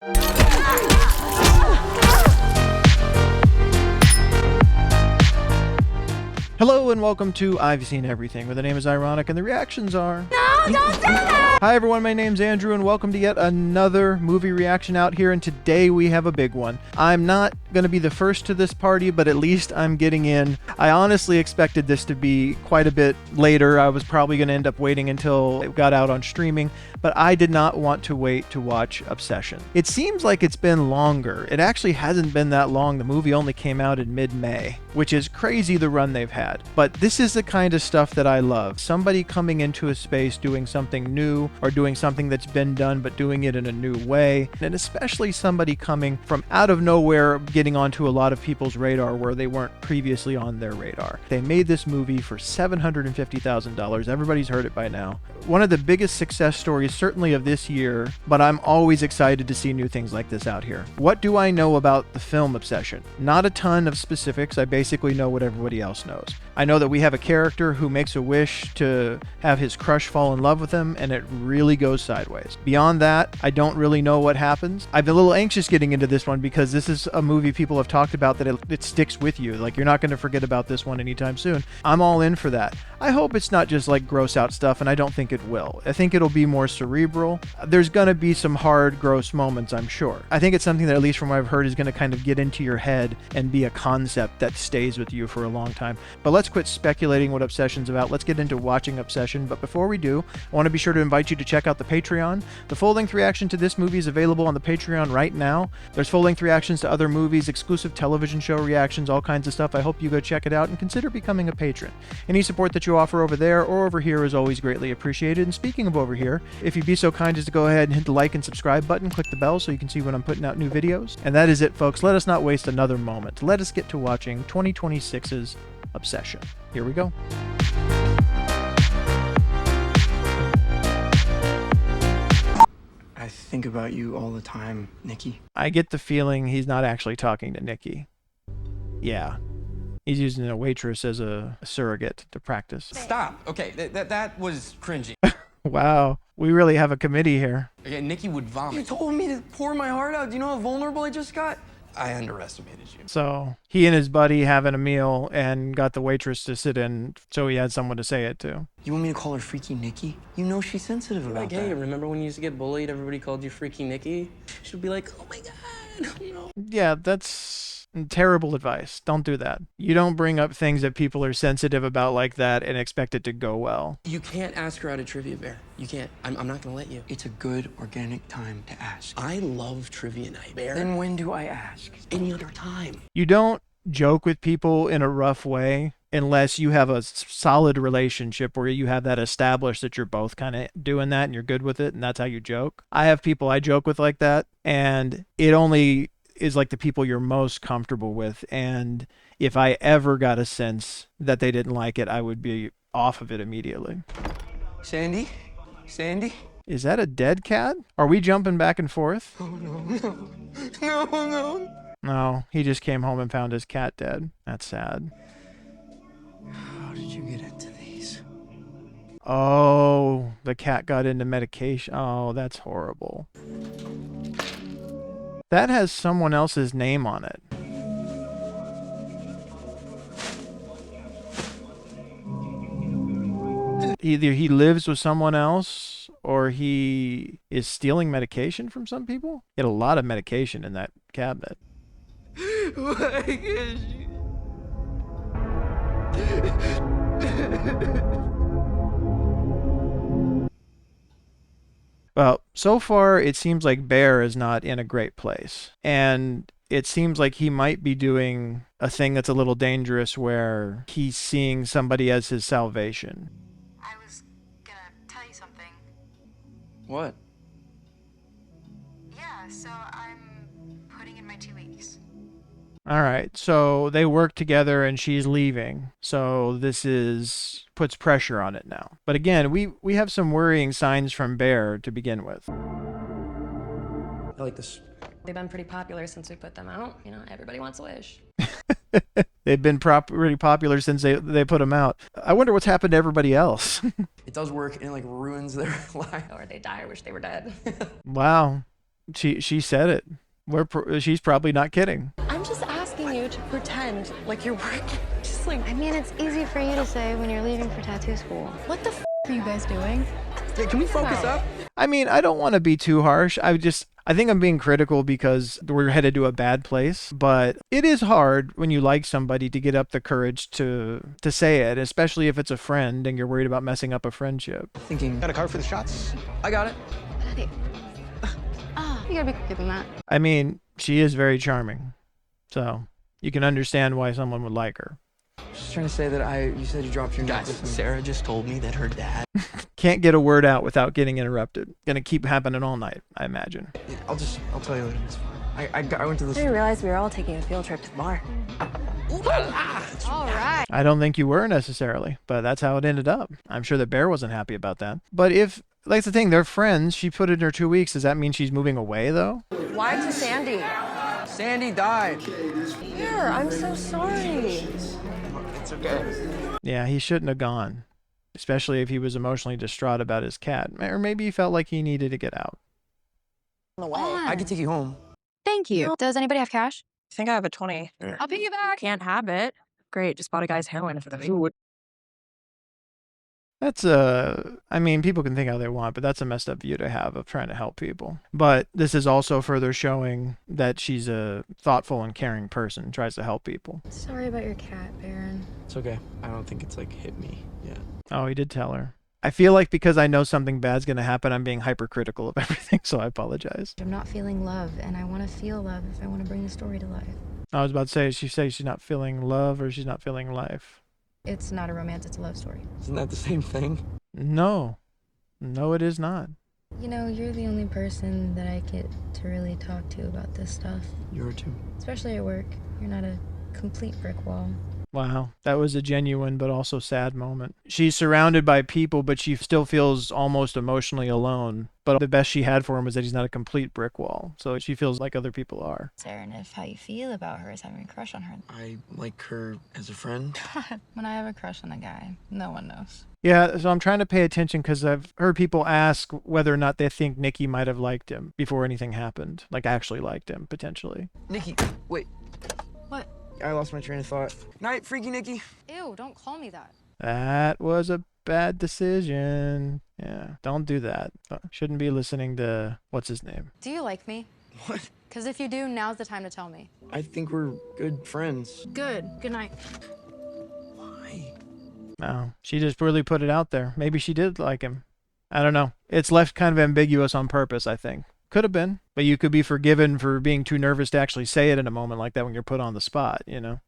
Hello and welcome to I've Seen Everything, where the name is ironic and the reactions are... No, don't do that! Hi everyone, my name's Andrew and welcome to yet another movie reaction out here, and today we have a big one. I'm not going to be the first to this party, but at least I'm getting in. I honestly expected this to be quite a bit later. I was probably going to end up waiting until it got out on streaming, but I did not want to wait to watch Obsession. It seems like it's been longer. It actually hasn't been that long. The movie only came out in mid-May, which is crazy the run they've had. But this is the kind of stuff that I love. Somebody coming into a space doing something new or doing something that's been done but doing it in a new way. And especially somebody coming from out of nowhere, getting onto a lot of people's radar where they weren't previously on their radar. They made this movie for $750,000. Everybody's heard it by now. One of the biggest success stories certainly of this year, but I'm always excited to see new things like this out here. What do I know about the film Obsession? Not a ton of specifics. I basically know what everybody else knows. I know that we have a character who makes a wish to have his crush fall in love with him, and it really goes sideways. Beyond that, I don't really know what happens. I've been a little anxious getting into this one because this is a movie people have talked about that it sticks with you. Like, you're not going to forget about this one anytime soon. I'm all in for that. I hope it's not just like gross out stuff, and I don't think it will. I think it'll be more cerebral. There's going to be some hard, gross moments, I'm sure. I think it's something that, at least from what I've heard, is going to kind of get into your head and be a concept that stays with you for a long time. But let's quit speculating what Obsession's about. Let's get into watching Obsession. But before we do, I want to be sure to invite you to check out the Patreon. The full-length reaction to this movie is available on the Patreon right now. There's full-length reactions to other movies, exclusive television show reactions, all kinds of stuff. I hope you go check it out and consider becoming a patron. Any support that you offer over there or over here is always greatly appreciated. And speaking of over here, if you'd be so kind as to go ahead and hit the like and subscribe button, click the bell so you can see when I'm putting out new videos. And that is it, folks. Let us not waste another moment. Let us get to watching 2026's Obsession. Here we go. I think about you all the time, Nikki. I get the feeling he's not actually talking to Nikki. Yeah. He's using a waitress as a surrogate to practice. Stop. Okay, that was cringy. Wow. We really have a committee here. Okay, Nikki would You vomit. told me to pour my heart out. Do you know how vulnerable I just got? I underestimated you. So he and his buddy having a meal and got the waitress to sit in so he had someone to say it to. You want me to call her Freaky Nikki? You know she's sensitive about Like, that. hey, remember when you used to get bullied? Everybody called you Freaky Nikki? She'll be like, oh my God, you know. Yeah, that's terrible advice. Don't do that. You don't bring up things that people are sensitive about like that and expect it to go well. You can't ask her out of Trivia Bear. You can't. I'm not gonna let you. It's a good, organic time to ask. I love Trivia Night, Bear. Then when do I ask? Any other time. You don't joke with people in a rough way unless you have a solid relationship where you have that established that you're both kind of doing that and you're good with it and that's how you joke. I have people I joke with like that, and it only is like the people you're most comfortable with, and if I ever got a sense that they didn't like it, I would be off of it immediately. Sandy? Sandy? Is that a dead cat? Are we jumping back and forth? Oh, no. No. No, he just came home and found his cat dead. That's sad. How did you get into these? Oh, the cat got into medication. Oh, that's horrible. That has someone else's name on it. Either he lives with someone else or he is stealing medication from some people. He had a lot of medication in that cabinet. Why can't you? Well, so far it seems like Bear is not in a great place. And it seems like he might be doing a thing that's a little dangerous where he's seeing somebody as his salvation. I was gonna tell you something. What? Yeah, so I'm putting in my 2 weeks. All right, so they work together and she's leaving. So this puts pressure on it now. But again, we have some worrying signs from Bear to begin with. I like this. They've been pretty popular since we put them out. You know, everybody wants a wish. They've been pretty popular since they put them out. I wonder what's happened to everybody else. It does work and it like ruins their life. Or they die or wish they were dead. Wow. She said it. She's probably not kidding. I'm just asking you to pretend like you're working. Just like, I mean, it's easy for you to say when you're leaving for tattoo school. what the are you guys doing? Yeah, can we focus up? I mean, I don't want to be too harsh. I think I'm being critical because we're headed to a bad place, but it is hard when you like somebody to get up the courage to say it, especially if it's a friend and you're worried about messing up a friendship. Thinking. Got a card for the shots? I got it. You gotta be quicker than that. I mean, she is very charming, so you can understand why someone would like her. Just trying to say that you said you dropped your Guys, necklace. Sarah just told me that her dad. Can't get a word out without getting interrupted. Gonna keep happening all night, I imagine. I'll tell you later. It's fine. I went to this. I didn't realize we were all taking a field trip to the bar. All right. I don't think you were necessarily, but that's how it ended up. I'm sure that Bear wasn't happy about that. But if, like the thing, they're friends, she put it in her 2 weeks, does that mean she's moving away, though? Why to Sandy? Sandy died. Here, I'm so sorry. It's okay. Yeah, he shouldn't have gone, especially if he was emotionally distraught about his cat. Or maybe he felt like he needed to get out. I can take you home. Thank you. Does anybody have cash? I think I have a 20. I'll pay you back. Can't have it. Great, just bought a guy's heroin for the food. That's I mean, people can think how they want, but that's a messed up view to have of trying to help people. But this is also further showing that she's a thoughtful and caring person, tries to help people. Sorry about your cat, Baron. It's okay. I don't think it's like hit me yet. Oh, he did tell her. I feel like because I know something bad's going to happen, I'm being hypercritical of everything, so I apologize. I'm not feeling love, and I want to feel love if I want to bring the story to life. I was about to say, she's not feeling love or she's not feeling life. It's not a romance, it's a love story. Isn't that the same thing? No. No, it is not. You know, you're the only person that I get to really talk to about this stuff. You are too. Especially at work. You're not a complete brick wall. Wow, that was a genuine but also sad moment. She's surrounded by people, but she still feels almost emotionally alone. But the best she had for him was that he's not a complete brick wall. So she feels like other people are. Sarah, and if how you feel about her is having a crush on her. I like her as a friend. When I have a crush on a guy, no one knows. Yeah, so I'm trying to pay attention because I've heard people ask whether or not they think Nikki might have liked him before anything happened. Like, actually liked him, potentially. Nikki, wait. What? I lost my train of thought. Night, freaky Nikki. Ew, don't call me that. That was a bad decision. Yeah, don't do that. Shouldn't be listening to, what's his name? Do you like me? What? Because if you do, now's the time to tell me. I think we're good friends. Good. Good night. Why? No, she just really put it out there. Maybe she did like him. I don't know. It's left kind of ambiguous on purpose, I think. Could have been, but you could be forgiven for being too nervous to actually say it in a moment like that when you're put on the spot, you know?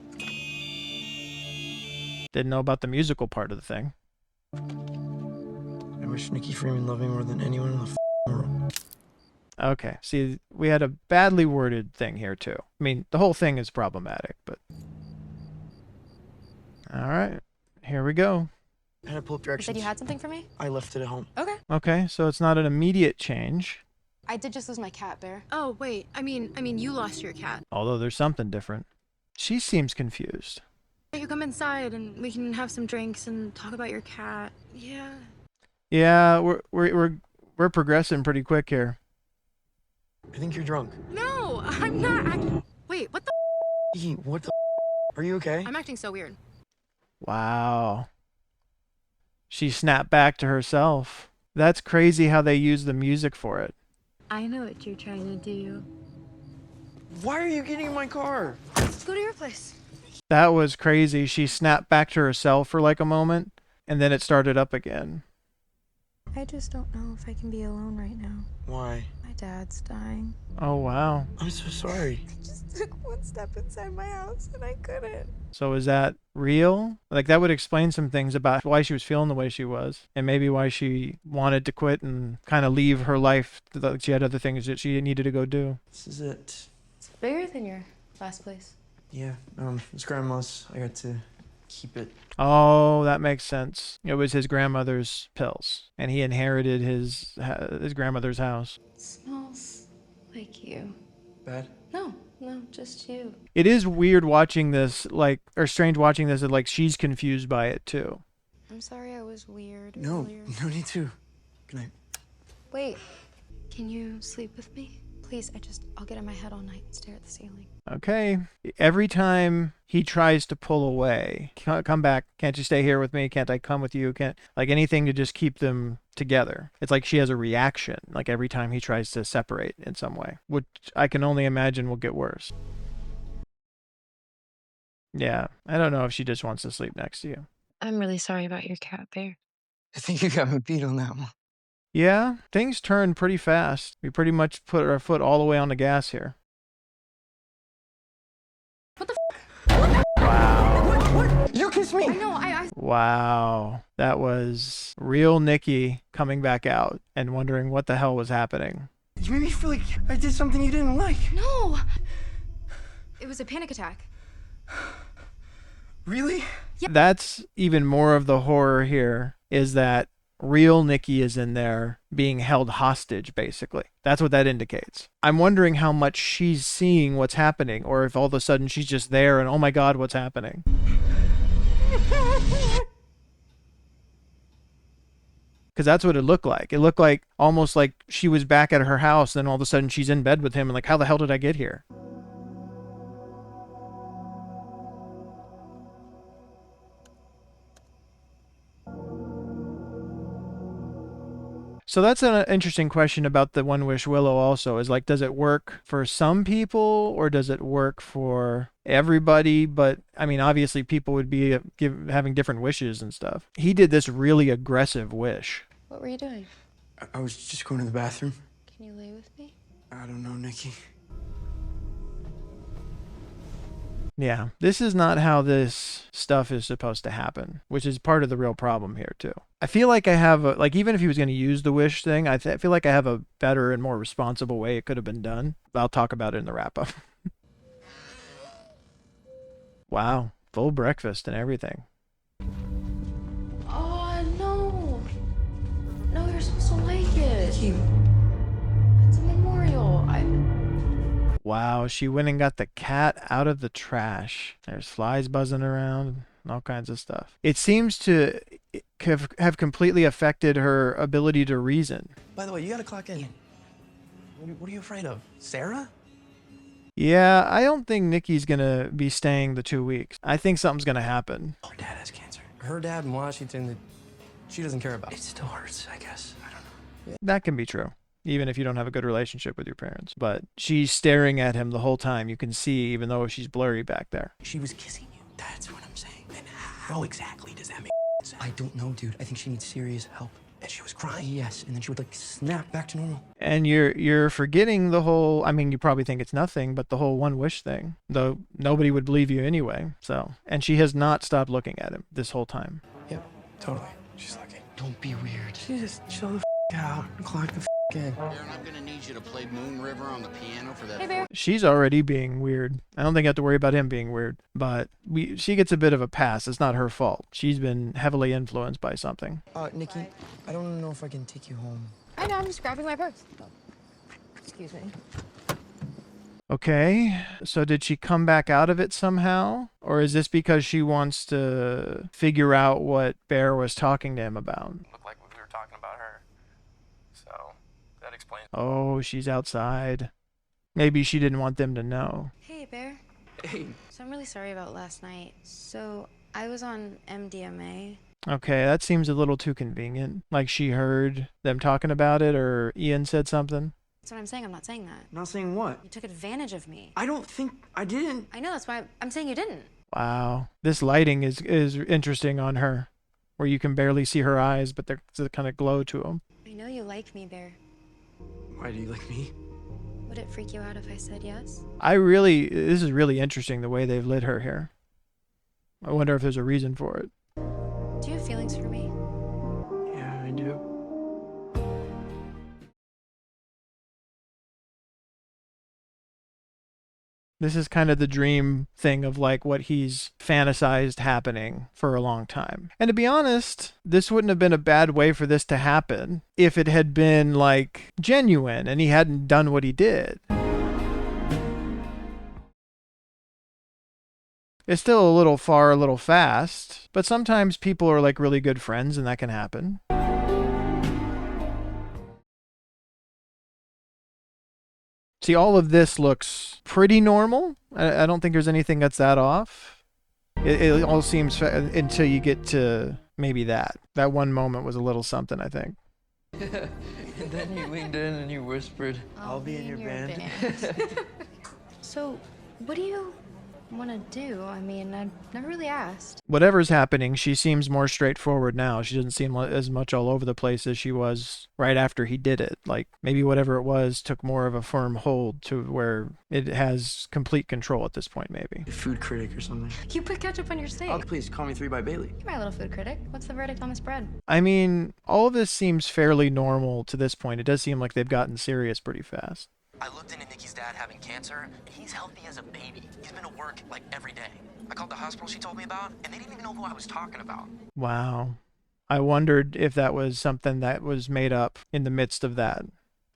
Didn't know about the musical part of the thing. I wish Nikki Freeman loved me more than anyone in the world. Okay, see, we had a badly worded thing here too. I mean, the whole thing is problematic, but... All right, here we go. I had to pull up You directions. said you had something for me? I left it at home. Okay. Okay, so it's not an immediate change, I did just lose my cat, Bear. Oh, wait. I mean, you lost your cat. although there's something different. She seems confused. You come inside and we can have some drinks and talk about your cat. Yeah. Yeah, we're progressing pretty quick here. I think you're drunk. No, I'm not. Wait, what the? Nikki, what the? Are you okay? I'm acting so weird. Wow. She snapped back to herself. That's crazy how they use the music for it. I know what you're trying to do. Why are you getting in my car? Let's go to your place. That was crazy. She snapped back to herself for like a moment, and then it started up again. I just don't know if I can be alone right now. Why? My dad's dying. Oh, wow. I'm so sorry. I just took one step inside my house and I couldn't. So is that real? Like, that would explain some things about why she was feeling the way she was, and maybe why she wanted to quit and kind of leave her life. She had other things that she needed to go do. This is it. It's bigger than your last place. Yeah, it's grandma's. I got to keep it. Oh, that makes sense. It was his grandmother's pills, and he inherited his grandmother's house. It smells like you. Bad? No, just you. It is weird watching this, or strange watching this, that she's confused by it too. I'm sorry I was weird No, earlier. no need to. Good night. Wait, can you sleep with me, please? Please, I'll get in my head all night and stare at the ceiling. Okay. Every time he tries to pull away, come back, can't you stay here with me? Can't I come with you? Can't, like, anything to just keep them together. It's like she has a reaction, like every time he tries to separate in some way, which I can only imagine will get worse. Yeah, I don't know if she just wants to sleep next to you. I'm really sorry about your cat, Bear. I think you got me beat on that one. Yeah, things turn pretty fast. We pretty much put our foot all the way on the gas here. What the Wow. What? You kissed me! I know, I Wow. That was real Nikki coming back out and wondering what the hell was happening. You made me feel like I did something you didn't like. No! It was a panic attack. Really? That's even more of the horror here, is that real Nikki is in there being held hostage, basically. That's what that indicates. I'm wondering how much she's seeing what's happening, or if all of a sudden she's just there and, oh my God, what's happening? Because that's what it looked like. It looked like almost like she was back at her house, and then all of a sudden she's in bed with him, and like, how the hell did I get here? So that's an interesting question about the One Wish Willow also, is like, does it work for some people or does it work for everybody? But I mean, obviously people would be having different wishes and stuff. He did this really aggressive wish. What were you doing? I was just going to the bathroom. Can you lay with me? I don't know, Nikki. Yeah, this is not how this stuff is supposed to happen, which is part of the real problem here too. I feel like I have a, like, even if he was going to use the wish thing, I feel like I have a better and more responsible way it could have been done. I'll talk about it in the wrap-up. Wow, full breakfast and everything. Oh, no. No, you're supposed to like it. It's a memorial. Wow, she went and got the cat out of the trash. There's flies buzzing around, all kinds of stuff. It seems to have completely affected her ability to reason. By the way, you gotta clock in. What are you afraid of? Sarah? Yeah, I don't think Nikki's gonna be staying the 2 weeks. I think something's gonna happen. Her dad has cancer. Her dad in Washington, she doesn't care about. It still hurts, I guess. I don't know. That can be true, even if you don't have a good relationship with your parents. But she's staring at him the whole time. You can see, even though she's blurry back there. She was kissing you. That's what I'm saying. And how exactly does that make sense? I don't know, dude. I think she needs serious help. And she was crying? Yes, and then she would, like, snap back to normal. And you're forgetting the whole, I mean, you probably think it's nothing, but the whole one wish thing, though nobody would believe you anyway. So, and she has not stopped looking at him this whole time. Yep, totally. She's looking. Don't be weird. You just chill the out and clock the in. Aaron, I'm gonna need you to play Moon River on the piano for that. Hey, Bear. She's already being weird. I don't think I have to worry about him being weird, but she gets a bit of a pass. It's not her fault. She's been heavily influenced by something. Nikki, I don't know if I can take you home. I know, I'm just grabbing my purse. Excuse me. Okay, so did she come back out of it somehow? Or is this because she wants to figure out what Bear was talking to him about? Looked like we were talking about her. So, that explains. Oh, she's outside. Maybe she didn't want them to know. Hey, Bear. Hey. So I'm really sorry about last night. So I was on MDMA. Okay, that seems a little too convenient. Like she heard them talking about it, or Ian said something. That's what I'm saying. I'm not saying that. Not saying what? You took advantage of me. I don't think I didn't. I know, that's why I'm saying you didn't. Wow, this lighting is interesting on her, where you can barely see her eyes, but there's a kind of glow to them. I know you like me, Bear. Why do you like me? Would it freak you out if I said yes? This is really interesting the way they've lit her here. I wonder if there's a reason for it. Do you have feelings for me? Yeah, I do. This is kind of the dream thing of like what he's fantasized happening for a long time. And to be honest, this wouldn't have been a bad way for this to happen if it had been like genuine and he hadn't done what he did. It's still a little far, a little fast, but sometimes people are like really good friends and that can happen. See, all of this looks pretty normal. I don't think there's anything that's that off. It all seems until you get to maybe that. That one moment was a little something, I think. And then you leaned in and you whispered, I'll be in your band. So, what do you want to do? I mean, I've never really asked. Whatever's happening, she seems more straightforward now. She doesn't seem as much all over the place as she was right after he did it. Like, maybe whatever it was took more of a firm hold to where it has complete control at this point, maybe. A food critic or something. You put ketchup on your steak. Oh, please, call me 3 by Bailey. You're my little food critic. What's the verdict on this bread? I mean, all of this seems fairly normal to this point. It does seem like they've gotten serious pretty fast. I looked into Nikki's dad having cancer, and he's healthy as a baby. He's been to work, like, every day. I called the hospital she told me about, and they didn't even know who I was talking about. Wow. I wondered if that was something that was made up in the midst of that.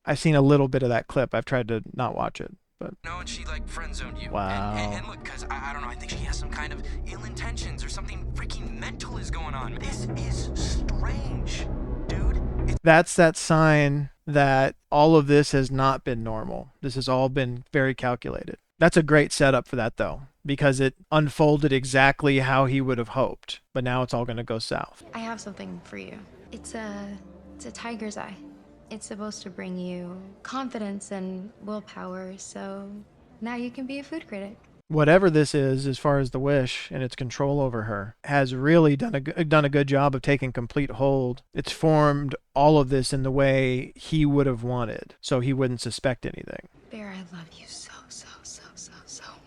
I've seen a little bit of that clip. I've tried to not watch it, but... No, and she, like, friend-zoned you. Wow. And look, because, I don't know, I think she has some kind of ill intentions or something freaking mental is going on. This is strange, dude. That's that sign that all of this has not been normal. This has all been very calculated. That's a great setup for that, though, because it unfolded exactly how he would have hoped. But now it's all going to go south. I have something for you. It's a tiger's eye. It's supposed to bring you confidence and willpower, so now you can be a food critic. Whatever this is, as far as the wish and its control over her, has really done a good job of taking complete hold. It's formed all of this in the way he would have wanted, so he wouldn't suspect anything. Bear, I love you so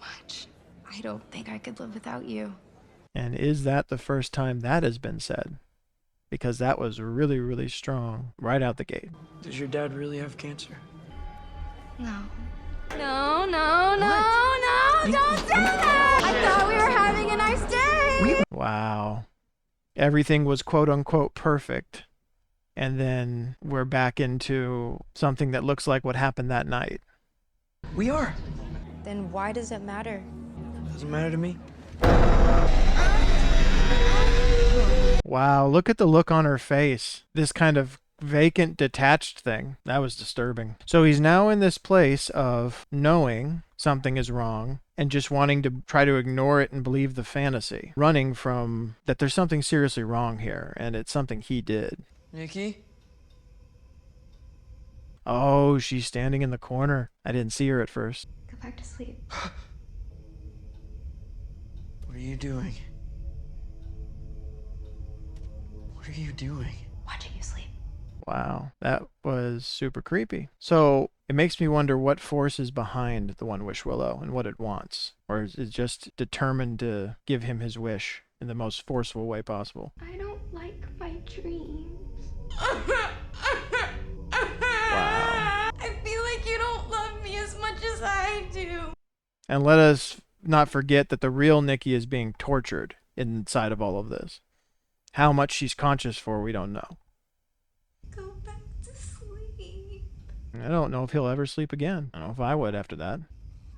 much. I don't think I could live without you. And is that the first time that has been said? Because that was really, really strong right out the gate. Does your dad really have cancer? No. No, don't do that! I thought we were having a nice day! Wow. Everything was quote-unquote perfect. And then we're back into something that looks like what happened that night. We are. Then why does it matter? Doesn't matter to me. Wow, look at the look on her face. This kind of vacant, detached thing. That was disturbing. So he's now in this place of knowing something is wrong and just wanting to try to ignore it and believe the fantasy. Running from that there's something seriously wrong here, and it's something he did. Nikki? Oh, she's standing in the corner. I didn't see her at first. Go back to sleep. What are you doing? What are you doing? Watching you sleep. Wow, that was super creepy. So it makes me wonder what force is behind the One Wish Willow and what it wants. Or is it just determined to give him his wish in the most forceful way possible? I don't like my dreams. Wow. I feel like you don't love me as much as I do. And let us not forget that the real Nikki is being tortured inside of all of this. How much she's conscious for, we don't know. Go back to sleep. I don't know if he'll ever sleep again. I don't know if I would after that.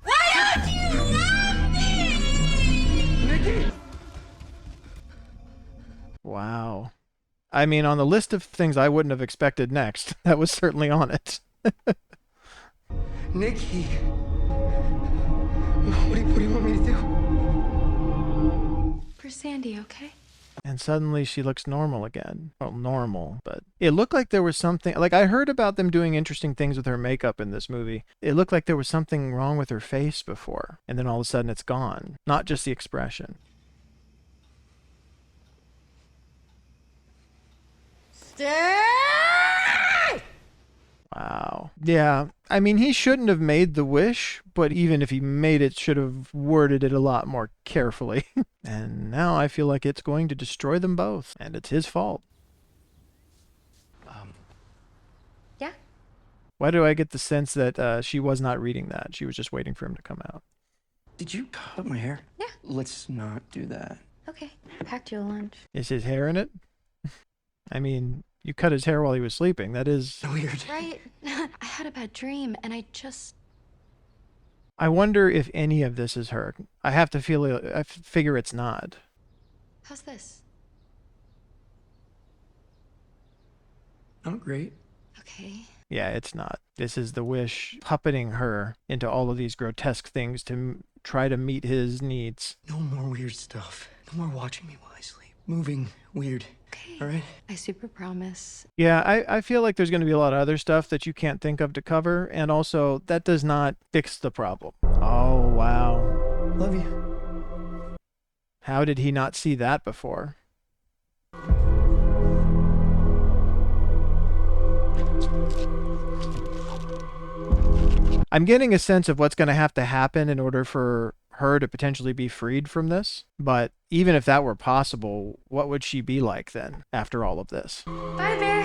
Why don't you love me? Nikki! Wow. I mean, on the list of things I wouldn't have expected next, that was certainly on it. Nikki! What do you want me to do? For Sandy, okay? And suddenly she looks normal again. Well, normal, but it looked like there was something, like I heard about them doing interesting things with her makeup in this movie. It looked like there was something wrong with her face before, and then all of a sudden it's gone. Not just the expression. Stay! Wow. Yeah. I mean, he shouldn't have made the wish, but even if he made it, should have worded it a lot more carefully. And now I feel like it's going to destroy them both, and it's his fault. Yeah? Why do I get the sense that she was not reading that? She was just waiting for him to come out. Did you cut my hair? Yeah. Let's not do that. Okay. Packed you a lunch. Is his hair in it? I mean, you cut his hair while he was sleeping. That is Weird. Right? I had a bad dream, and I wonder if any of this is her. I have to figure it's not. How's this? Not great. Okay. Yeah, it's not. This is the Wish puppeting her into all of these grotesque things to try to meet his needs. No more weird stuff. No more watching me while I sleep. Moving weird. All right? I super promise. Yeah, I feel like there's going to be a lot of other stuff that you can't think of to cover, and also that does not fix the problem. Oh, wow. Love you. How did he not see that before? I'm getting a sense of what's going to have to happen in order for her to potentially be freed from this. But even if that were possible, what would she be like then after all of this? Bye, Bear.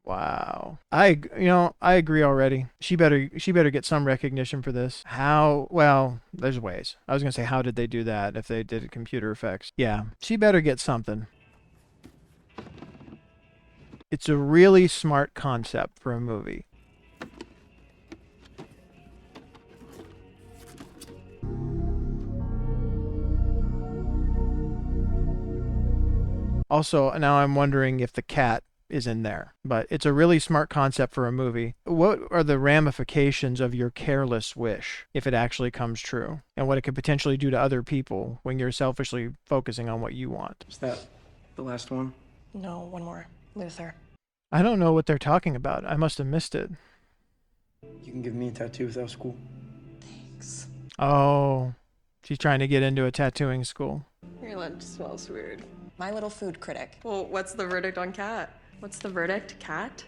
Wow. I agree already. She better get some recognition for this. How? Well, there's ways. I was going to say, how did they do that if they did computer effects? Yeah, she better get something. It's a really smart concept for a movie. Also, now I'm wondering if the cat is in there, but it's a really smart concept for a movie. What are the ramifications of your careless wish if it actually comes true, and what it could potentially do to other people when you're selfishly focusing on what you want? Is that the last one? No, one more. Luther. I don't know what they're talking about. I must have missed it. You can give me a tattoo without school. Thanks. Oh, she's trying to get into a tattooing school. Your lunch smells weird. My little food critic. Well, what's the verdict on cat? What's the verdict? Cat?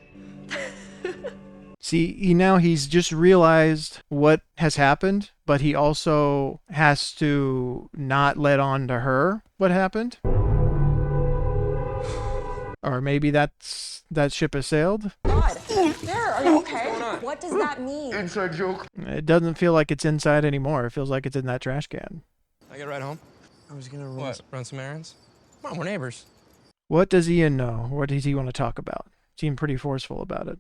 See, he's just realized what has happened, but he also has to not let on to her what happened. Or maybe that ship has sailed. God, there, are you okay? What does that mean? Inside joke. It doesn't feel like it's inside anymore. It feels like it's in that trash can. I get a ride home? I was gonna Run some errands? Come on, we're neighbors. What does Ian know? What does he want to talk about? Seemed pretty forceful about it.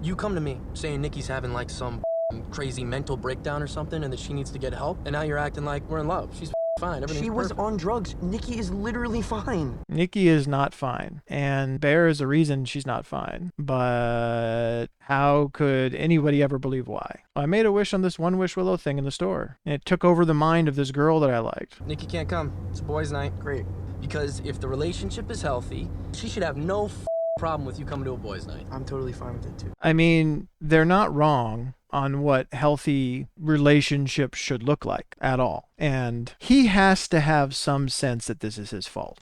You come to me saying Nikki's having like some crazy mental breakdown or something and that she needs to get help, and now you're acting like we're in love. She's fine. Everything's She was perfect. on drugs. Nikki is literally fine. Nikki is not fine, and Bear is the reason she's not fine. But how could anybody ever believe why? I made a wish on this One Wish Willow thing in the store, and it took over the mind of this girl that I liked. Nikki can't come. It's a boys' night. Great. Because if the relationship is healthy, she should have no problem with you coming to a boys' night. I'm totally fine with it too. I mean, they're not wrong on what healthy relationships should look like at all. And he has to have some sense that this is his fault.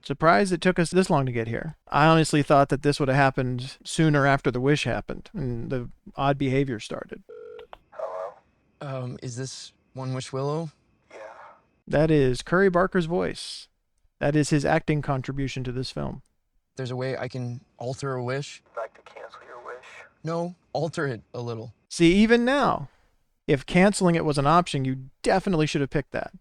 Surprised it took us this long to get here. I honestly thought that this would have happened sooner after the wish happened and the odd behavior started. Is this One Wish Willow? That is Curry Barker's voice. That is his acting contribution to this film. There's a way I can alter a wish? Like to cancel your wish? No, alter it a little. See, even now, if canceling it was an option, you definitely should have picked that.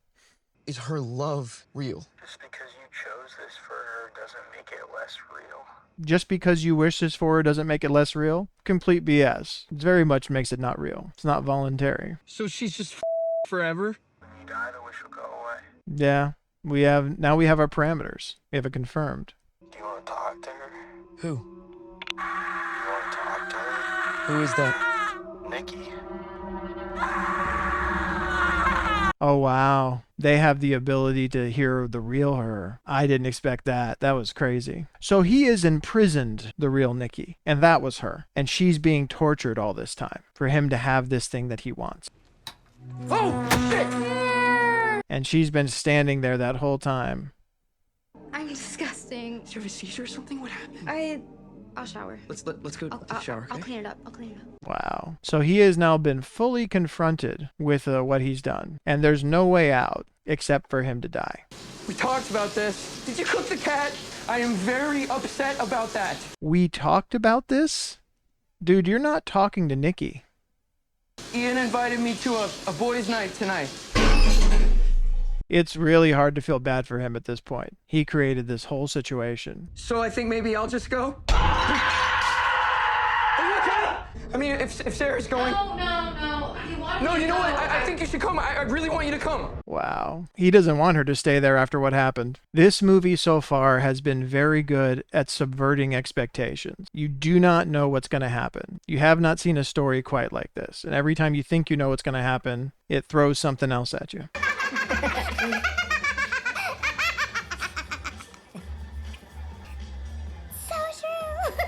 Is her love real? Just because you chose this for her doesn't make it less real. Just because you wish this for her doesn't make it less real? Complete BS. It very much makes it not real. It's not voluntary. So she's just forever? When you die, the wish will go away. Yeah, we have our parameters. We have it confirmed. Do you want to talk to her? Who? You want to talk to her? Who is that? Nikki. Oh, wow. They have the ability to hear the real her. I didn't expect that. That was crazy. So he has imprisoned the real Nikki, and that was her. And she's being tortured all this time for him to have this thing that he wants. Oh, shit! And she's been standing there that whole time. I'm disgusting. Did you have a seizure or something? What happened? I'll shower. Let's go take a shower, okay? I'll clean it up. I'll clean it up. Wow. So he has now been fully confronted with what he's done. And there's no way out except for him to die. We talked about this. Did you cook the cat? I am very upset about that. We talked about this? Dude, you're not talking to Nikki. Ian invited me to a boys' night tonight. It's really hard to feel bad for him at this point. He created this whole situation. So I think maybe I'll just go. Are you okay? I mean, if Sarah's going... No. No, you know what? I think you should come. I really want you to come. Wow. He doesn't want her to stay there after what happened. This movie so far has been very good at subverting expectations. You do not know what's going to happen. You have not seen a story quite like this. And every time you think you know what's going to happen, it throws something else at you.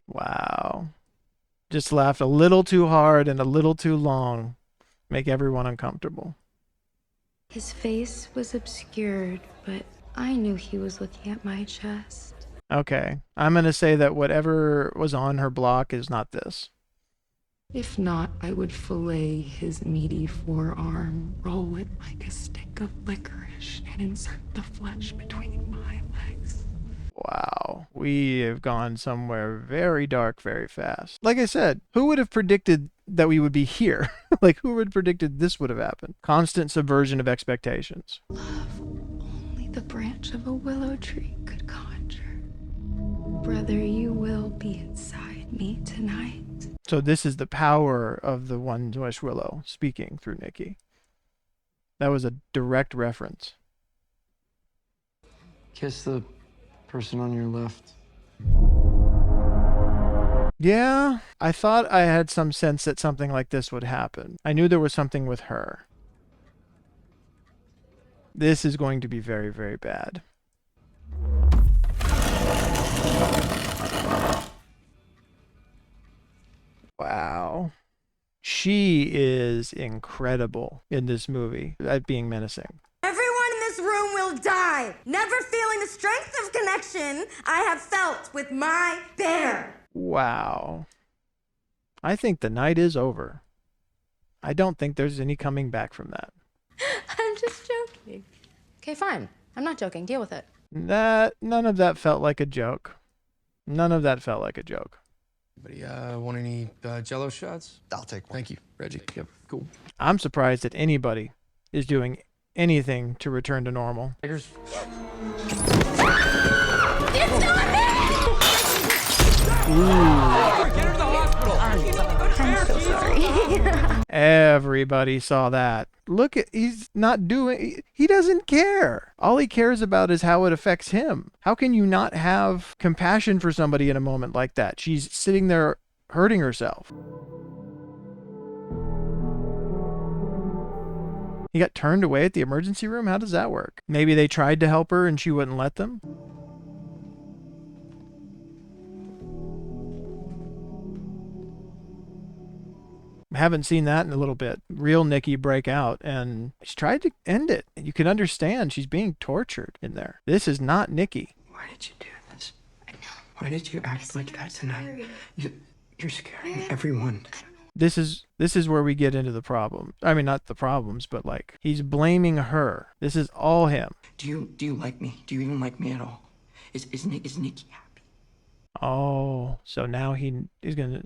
Wow. Just laughed a little too hard and a little too long. Make everyone uncomfortable. His face was obscured, but I knew he was looking at my chest. Okay. I'm going to say that whatever was on her block is not this. If not, I would fillet his meaty forearm, roll it like a stick of licorice, and insert the flesh between my legs. Wow. We have gone somewhere very dark very fast. Like I said, who would have predicted that we would be here? Like, who would have predicted this would have happened? Constant subversion of expectations. Love only the branch of a willow tree could conjure. Brother, you will be inside me tonight. So this is the power of the One Wish Willow speaking through Nikki. That was a direct reference. Kiss the person on your left. Yeah, I thought I had some sense that something like this would happen. I knew there was something with her. This is going to be very, very bad. Wow. She is incredible in this movie at being menacing. Everyone in this room will die, never feeling the strength of connection I have felt with my bear. Wow. I think the night is over. I don't think there's any coming back from that. I'm just joking. Okay, fine. I'm not joking. Deal with it. None of that felt like a joke. None of that felt like a joke. Anybody want any Jello shots? I'll take one. Thank you, Reggie. Yep, cool. I'm surprised that anybody is doing anything to return to normal. Tigers. It's not me! Ooh. Get her to the hospital. I'm so sorry. Everybody saw that. Look at, he's not doing, he doesn't care. All he cares about is how it affects him. How can you not have compassion for somebody in a moment like that? She's sitting there hurting herself. He got turned away at the emergency room? How does that work? Maybe they tried to help her and she wouldn't let them? Haven't seen that in a little bit. Real Nikki break out, and she tried to end it. You can understand she's being tortured in there. This is not Nikki. Why did you do this? Why did you act like that tonight? You're scaring everyone. This is where we get into the problem. I mean, not the problems, but like he's blaming her. This is all him. Do you like me? Do you even like me at all? Is Nikki happy? Oh, so now he's gonna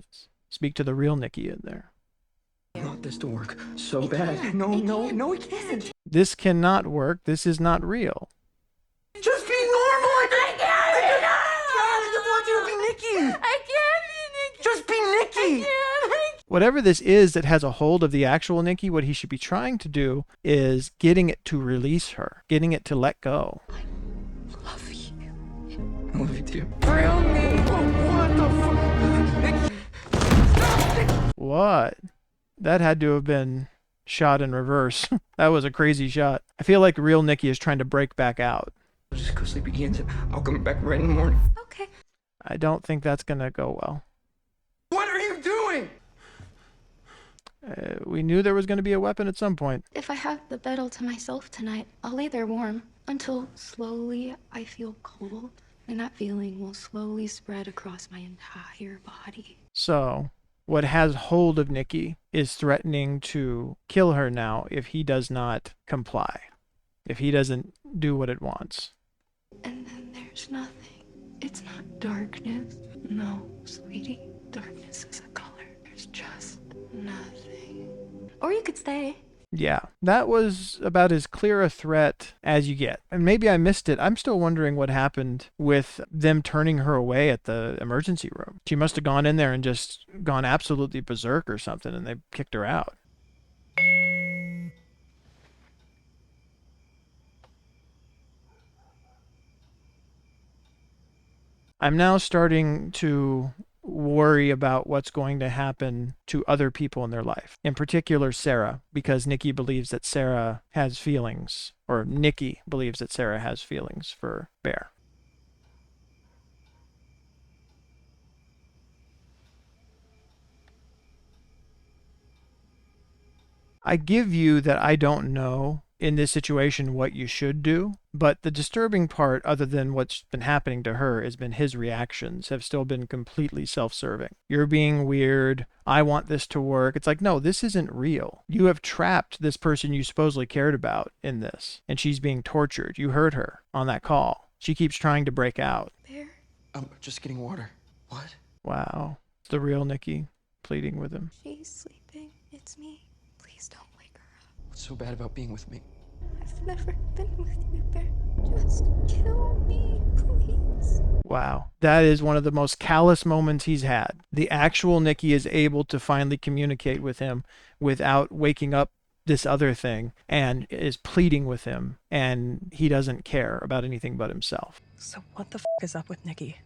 speak to the real Nikki in there. I want this to work so bad. No, it can't. This cannot work. This is not real. Just be normal. I just want you to be Nikki. I can't be Nikki. Just be Nikki. Whatever this is that has a hold of the actual Nikki, what he should be trying to do is getting it to release her, getting it to let go. I love you. I love you too. Real me. What the fuck? What? That had to have been shot in reverse. That was a crazy shot. I feel like real Nikki is trying to break back out. I'll just go sleep again. I'll come back right in the morning. Okay. I don't think that's going to go well. What are you doing? We knew there was going to be a weapon at some point. If I have the bed all to myself tonight, I'll lay there warm until slowly I feel cold, and that feeling will slowly spread across my entire body. So, what has hold of Nikki is threatening to kill her now if he does not comply, if he doesn't do what it wants. And then there's nothing. It's not darkness. No, sweetie. Darkness is a color. There's just nothing. Or you could stay. Yeah, that was about as clear a threat as you get. And maybe I missed it. I'm still wondering what happened with them turning her away at the emergency room. She must have gone in there and just gone absolutely berserk or something, and they kicked her out. I'm now starting to worry about what's going to happen to other people in their life. In particular, Sarah, because Nikki believes that Sarah has feelings, or Nikki believes that Sarah has feelings for Bear. I give you that I don't know in this situation what you should do, but the disturbing part, other than what's been happening to her, has been his reactions have still been completely self-serving. You're being weird. I want this to work. It's like, no, this isn't real. You have trapped this person you supposedly cared about in this, and she's being tortured. You heard her on that call. She keeps trying to break out. Bear? I'm just getting water. What? Wow. It's the real Nikki pleading with him. She's sleeping. It's me. Please don't wake her up. What's so bad about being with me? I've never been with you, Bear. Just kill me, please. Wow. That is one of the most callous moments he's had. The actual Nikki is able to finally communicate with him without waking up this other thing, and is pleading with him, and he doesn't care about anything but himself. So what the is up with Nikki?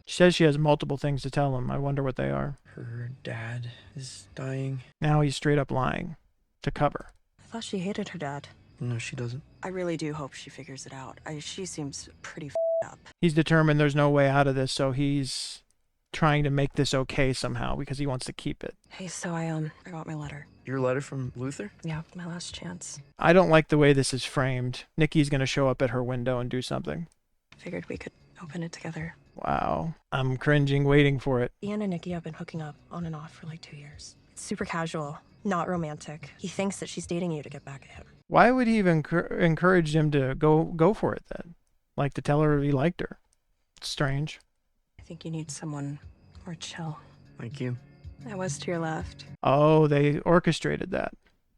She says she has multiple things to tell him. I wonder what they are. Her dad is dying. Now he's straight up lying to cover. I thought she hated her dad. No, she doesn't. I really do hope she figures it out. She seems pretty up. He's determined there's no way out of this, so he's trying to make this okay somehow because he wants to keep it. Hey, so I got my letter. Your letter from Luther? Yeah, my last chance. I don't like the way this is framed. Nikki's going to show up at her window and do something. Figured we could open it together. Wow. I'm cringing waiting for it. Ian and Nikki have been hooking up on and off for like 2 years. It's super casual, not romantic. He thinks that she's dating you to get back at him. Why would he even encourage him to go for it then? Like to tell her he liked her? It's strange. I think you need someone more chill. Like you. I was to your left. Oh, they orchestrated that.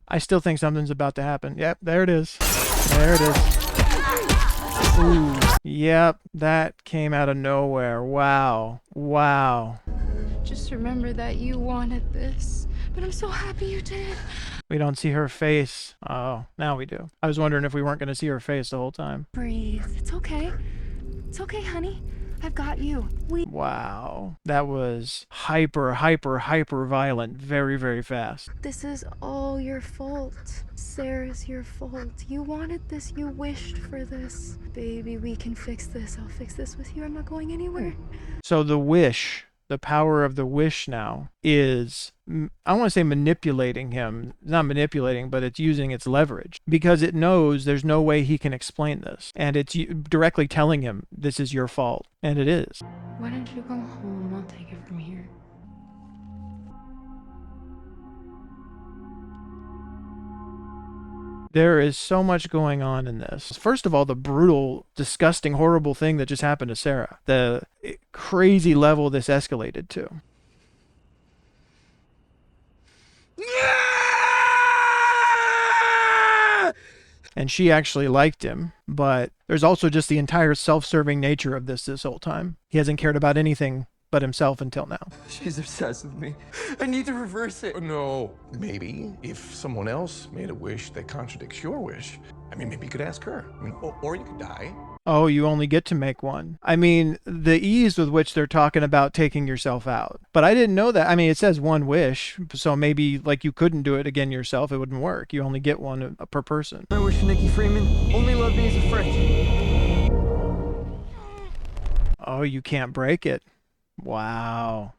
I still think something's about to happen. Yep, there it is. There it is. Ooh. Yep, that came out of nowhere. Wow. Wow. Just remember that you wanted this, but I'm so happy you did. We don't see her face. Oh, now we do. I was wondering if we weren't going to see her face the whole time. Breathe. It's okay. It's okay, honey. I've got you. Wow. That was hyper violent. Very, very fast. This is all your fault. Sarah's your fault. You wanted this. You wished for this. Baby, we can fix this. I'll fix this with you. I'm not going anywhere. So the wish, the power of the wish now is, I want to say manipulating him. It's not manipulating, but it's using its leverage because it knows there's no way he can explain this. And it's directly telling him, this is your fault. And it is. Why don't you go home? I'll take it from here. There is so much going on in this. First of all, the brutal, disgusting, horrible thing that just happened to Sarah. The crazy level this escalated to. And she actually liked him, but there's also just the entire self-serving nature of this whole time. He hasn't cared about anything but himself until now. She's obsessed with me. I need to reverse it. No, maybe if someone else made a wish that contradicts your wish, I mean, maybe you could ask her. I mean, or you could die. Oh, you only get to make one. I mean, the ease with which they're talking about taking yourself out. But I didn't know that. I mean, it says one wish, so maybe like you couldn't do it again yourself. It wouldn't work. You only get one per person. I wish Nikki Freeman only loved me as a friend. Oh, you can't break it. Wow.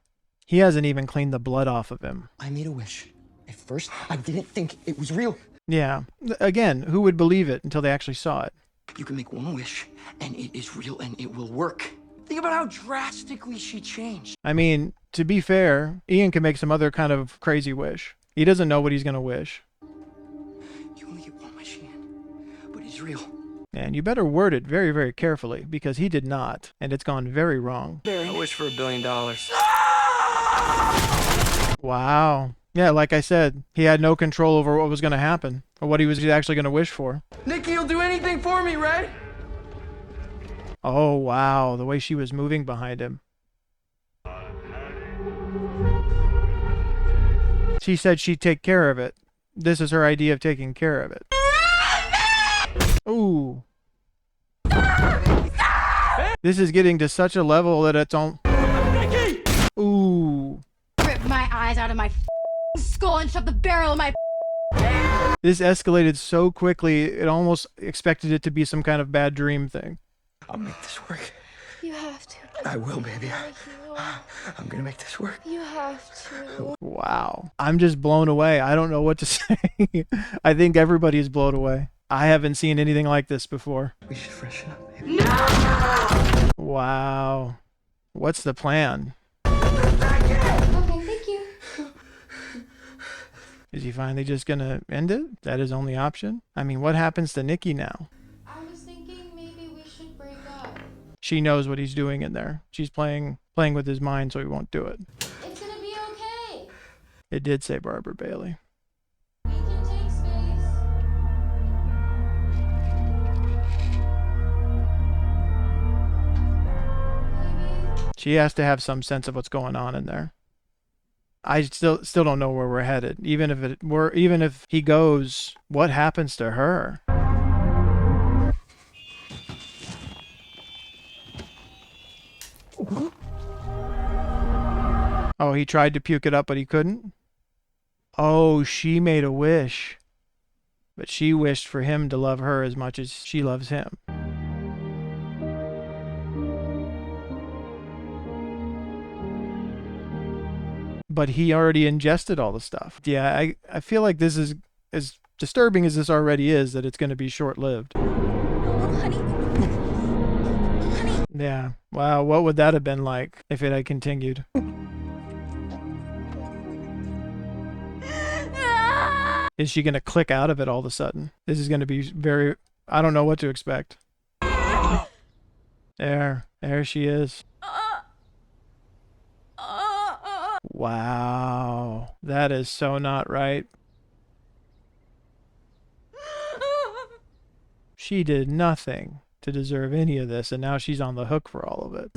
He hasn't even cleaned the blood off of him. I made a wish. At first, I didn't think it was real. Yeah. Again, who would believe it until they actually saw it? You can make one wish, and it is real, and it will work. Think about how drastically she changed. I mean, to be fair, Ian can make some other kind of crazy wish. He doesn't know what he's going to wish. You only get one wish, Ian, but it's real. And you better word it very, very carefully, because he did not, and it's gone very wrong. I wish for $1 billion. Wow. Yeah, like I said, he had no control over what was going to happen or what he was actually going to wish for. Nikki, you'll do anything for me, right? Oh, wow. The way she was moving behind him. She said she'd take care of it. This is her idea of taking care of it. Ooh. This is getting to such a level that it's on. Ooh. Rip my eyes out of my skull and shove the barrel of my. This escalated so quickly, it almost expected it to be some kind of bad dream thing. I'll make this work. You have to. I will, baby. I'm gonna make this work. You have to. Wow. I'm just blown away. I don't know what to say. I think everybody's blown away. I haven't seen anything like this before. We should freshen up, baby. No! Wow. What's the plan? Okay, thank you. Is he finally just gonna end it? That his only option? I mean, what happens to Nikki now? I was thinking maybe we should break up. She knows what he's doing in there. She's playing with his mind so he won't do it. It's gonna be okay. It did say Barbara Bailey. We can take space. Maybe. She has to have some sense of what's going on in there. I still don't know where we're headed. Even if he goes, what happens to her? Oh, he tried to puke it up, but he couldn't? Oh, she made a wish. But she wished for him to love her as much as she loves him. But he already ingested all the stuff. Yeah, I feel like this is, as disturbing as this already is, that it's going to be short-lived. Oh, honey. Honey. Yeah. Wow, what would that have been like if it had continued? Is she going to click out of it all of a sudden? This is going to be very... I don't know what to expect. There she is. Wow. That is so not right. She did nothing to deserve any of this, and now she's on the hook for all of it.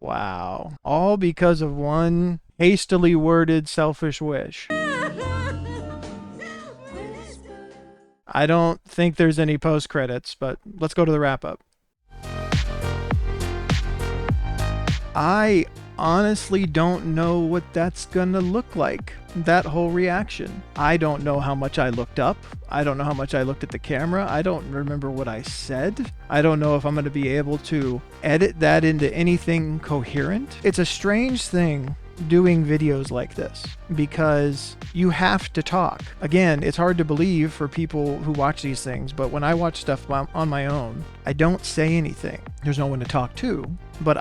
Wow. All because of one hastily worded selfish wish. I don't think there's any post credits, but let's go to the wrap up. I honestly don't know what that's gonna look like, that whole reaction. I don't know how much I looked up. I don't know how much I looked at the camera. I don't remember what I said. I don't know if I'm gonna be able to edit that into anything coherent. It's a strange thing doing videos like this because you have to talk. Again, it's hard to believe for people who watch these things, but when I watch stuff on my own, I don't say anything. There's no one to talk to, but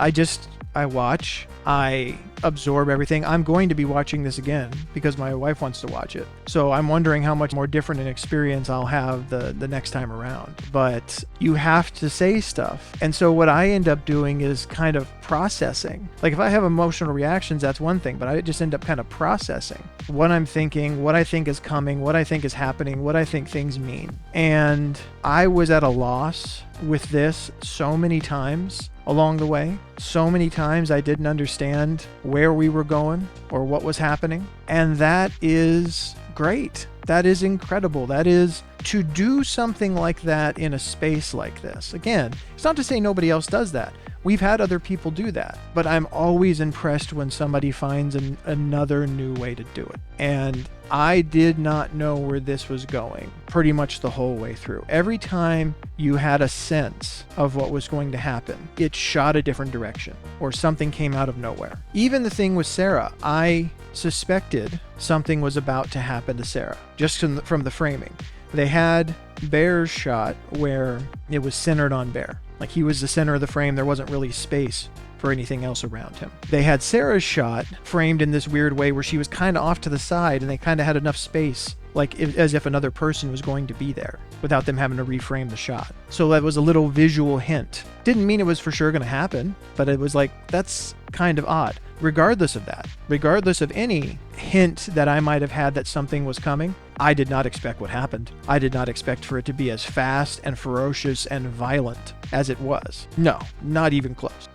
I watch, I absorb everything. I'm going to be watching this again because my wife wants to watch it. So I'm wondering how much more different an experience I'll have the next time around. But you have to say stuff. And so what I end up doing is kind of processing. Like if I have emotional reactions, that's one thing, but I just end up kind of processing what I'm thinking, what I think is coming, what I think is happening, what I think things mean. And I was at a loss with this so many times along the way. So many times I didn't understand where we were going or what was happening. And that is great. That is incredible. That is to do something like that in a space like this. Again, it's not to say nobody else does that. We've had other people do that, but I'm always impressed when somebody finds another new way to do it. And I did not know where this was going pretty much the whole way through. Every time you had a sense of what was going to happen, it shot a different direction or something came out of nowhere. Even the thing with Sarah, I suspected something was about to happen to Sarah just from the framing. They had Bear's shot where it was centered on Bear. Like he was the center of the frame. There wasn't really space for anything else around him. They had Sarah's shot framed in this weird way where she was kind of off to the side and they kind of had enough space, like as if another person was going to be there without them having to reframe the shot. So that was a little visual hint. Didn't mean it was for sure going to happen, but it was like, that's kind of odd. regardless of that, regardless of any hint that I might have had that something was coming, I did not expect what happened. I did not expect for it to be as fast and ferocious and violent as it was. No, not even close.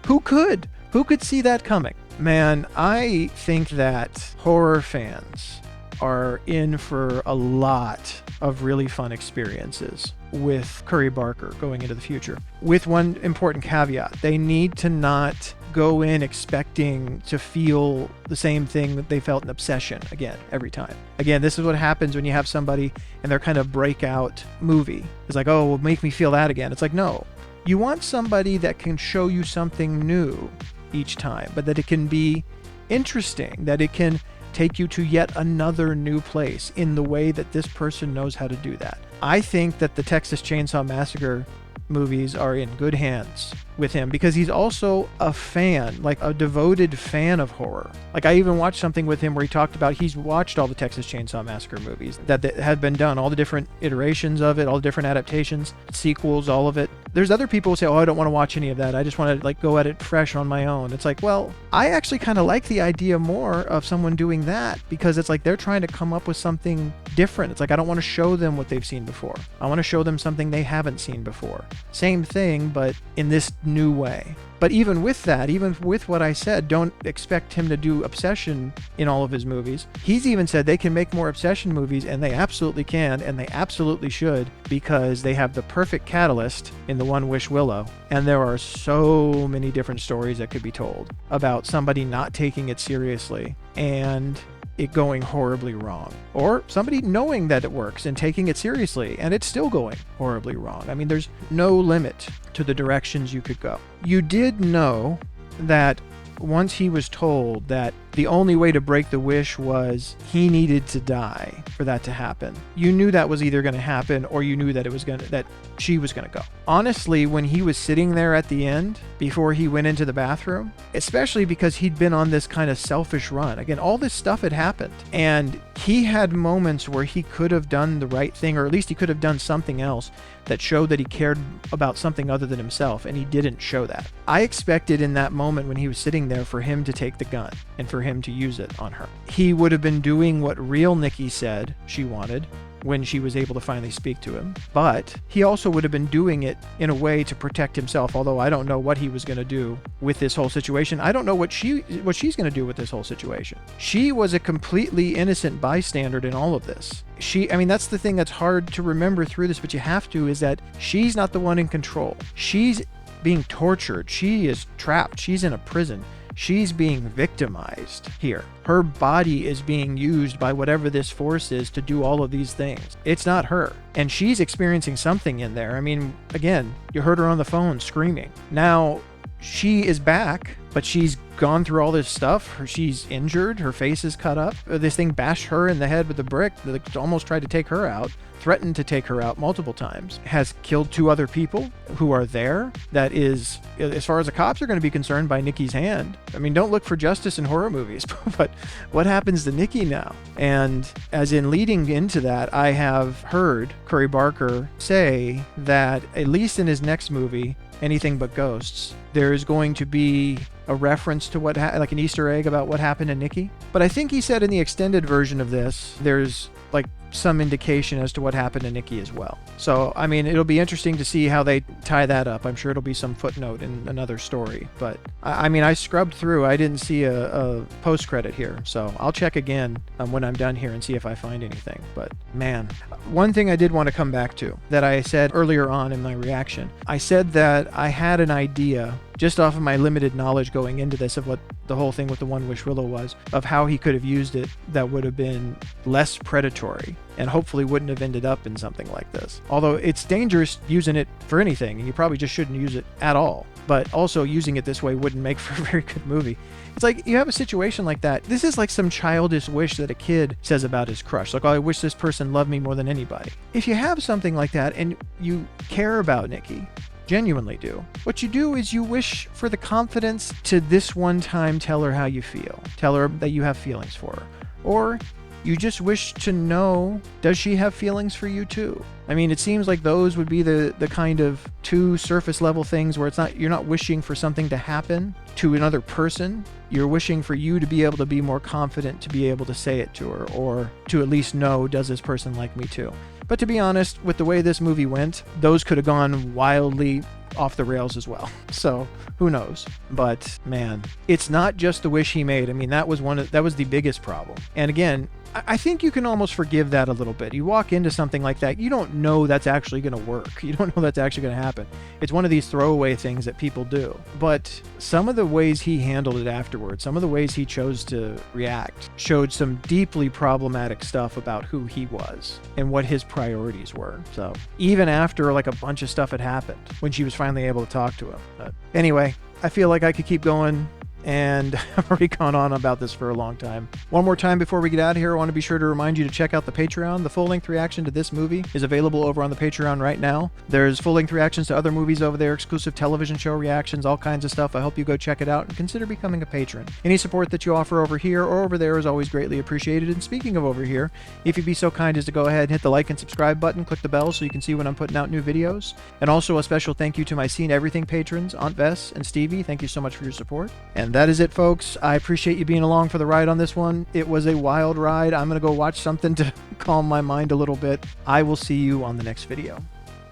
Who could? Who could see that coming? Man, I think that horror fans are in for a lot of really fun experiences with Curry Barker going into the future. With one important caveat, they need to not go in expecting to feel the same thing that they felt in Obsession again, every time. Again, this is what happens when you have somebody in their kind of breakout movie. It's like, oh, well, make me feel that again. It's like, no. You want somebody that can show you something new each time, but that it can be interesting, that it can take you to yet another new place in the way that this person knows how to do that. I think that the Texas Chainsaw Massacre movies are in good hands with him because he's also a fan, like a devoted fan of horror. Like I even watched something with him where he talked about he's watched all the Texas Chainsaw Massacre movies that had been done, all the different iterations of it, all the different adaptations, sequels, all of it. There's other people who say, oh, I don't want to watch any of that. I just want to like go at it fresh on my own. It's like, well, I actually kind of like the idea more of someone doing that because it's like they're trying to come up with something different. It's like I don't want to show them what they've seen before. I want to show them something they haven't seen before. Same thing, but in this new way. But even with that, even with what I said, don't expect him to do Obsession in all of his movies. He's even said they can make more Obsession movies, and they absolutely can, and they absolutely should, because they have the perfect catalyst in the One Wish Willow. And there are so many different stories that could be told about somebody not taking it seriously and it going horribly wrong, or somebody knowing that it works and taking it seriously and it's still going horribly wrong. I mean, there's no limit to the directions you could go. You did know that once he was told that the only way to break the wish was he needed to die for that to happen, you knew that was either going to happen or you knew that that she was going to go. Honestly, when he was sitting there at the end before he went into the bathroom, especially because he'd been on this kind of selfish run, again, all this stuff had happened and he had moments where he could have done the right thing, or at least he could have done something else that showed that he cared about something other than himself, and he didn't show that. I expected in that moment when he was sitting there for him to take the gun and for him to use it on her. He would have been doing what real Nikki said she wanted when she was able to finally speak to him, but he also would have been doing it in a way to protect himself, although I don't know what he was going to do with this whole situation. I don't know what she's going to do with this whole situation. She was a completely innocent bystander in all of this. I mean, that's the thing that's hard to remember through this, but you have to, is that she's not the one in control. She's being tortured. She is trapped. She's in a prison. She's being victimized here. Her body is being used by whatever this force is to do all of these things. It's not her. And she's experiencing something in there. I mean, again, you heard her on the phone screaming. Now, she is back, but she's gone through all this stuff. She's injured. Her face is cut up. This thing bashed her in the head with a brick that almost tried to take her out. Threatened to take her out multiple times, has killed 2 other people who are there. That is, as far as the cops are going to be concerned, by Nikki's hand. I mean, don't look for justice in horror movies, but what happens to Nikki now? And as in leading into that, I have heard Curry Barker say that at least in his next movie, Anything But Ghosts, there is going to be a reference to like an Easter egg about what happened to Nikki. But I think he said in the extended version of this, there's like some indication as to what happened to Nikki as well. So, I mean, it'll be interesting to see how they tie that up. I'm sure it'll be some footnote in another story. But, I mean, I scrubbed through. I didn't see a post-credit here. So I'll check again when I'm done here and see if I find anything. But, man, one thing I did want to come back to that I said earlier on in my reaction. I said that I had an idea, just off of my limited knowledge going into this, of what the whole thing with the One Wish Willow was, of how he could have used it that would have been less predatory and hopefully wouldn't have ended up in something like this. Although it's dangerous using it for anything, and you probably just shouldn't use it at all. But also using it this way wouldn't make for a very good movie. It's like you have a situation like that. This is like some childish wish that a kid says about his crush. Like, oh, I wish this person loved me more than anybody. If you have something like that and you care about Nikki, genuinely do, what you do is you wish for the confidence to this one time tell her how you feel. Tell her that you have feelings for her. Or You just wish to know, does she have feelings for you too? I mean, it seems like those would be the kind of two surface level things where you're not wishing for something to happen to another person. You're wishing for you to be able to be more confident to be able to say it to her, or to at least know, does this person like me too? But to be honest, with the way this movie went, those could have gone wildly off the rails as well. So who knows? But man, it's not just the wish he made. I mean, that was the biggest problem. And again, I think you can almost forgive that a little bit. You walk into something like that, you don't know that's actually going to work. You don't know that's actually going to happen. It's one of these throwaway things that people do. But some of the ways he handled it afterwards, some of the ways he chose to react, showed some deeply problematic stuff about who he was and what his priorities were. So even after like a bunch of stuff had happened, when she was finally able to talk to him. But anyway, I feel like I could keep going, and I've already gone on about this for a long time. One more time before we get out of here, I want to be sure to remind you to check out the Patreon. The full-length reaction to this movie is available over on the Patreon right now. There's full-length reactions to other movies over there, exclusive television show reactions, all kinds of stuff. I hope you go check it out and consider becoming a patron. Any support that you offer over here or over there is always greatly appreciated. And speaking of over here, if you'd be so kind as to go ahead and hit the like and subscribe button, click the bell so you can see when I'm putting out new videos. And also a special thank you to my Seen Everything patrons, Aunt Vess and Stevie. Thank you so much for your support. And that is it, folks. I appreciate you being along for the ride on this one. It was a wild ride. I'm going to go watch something to calm my mind a little bit. I will see you on the next video.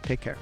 Take care.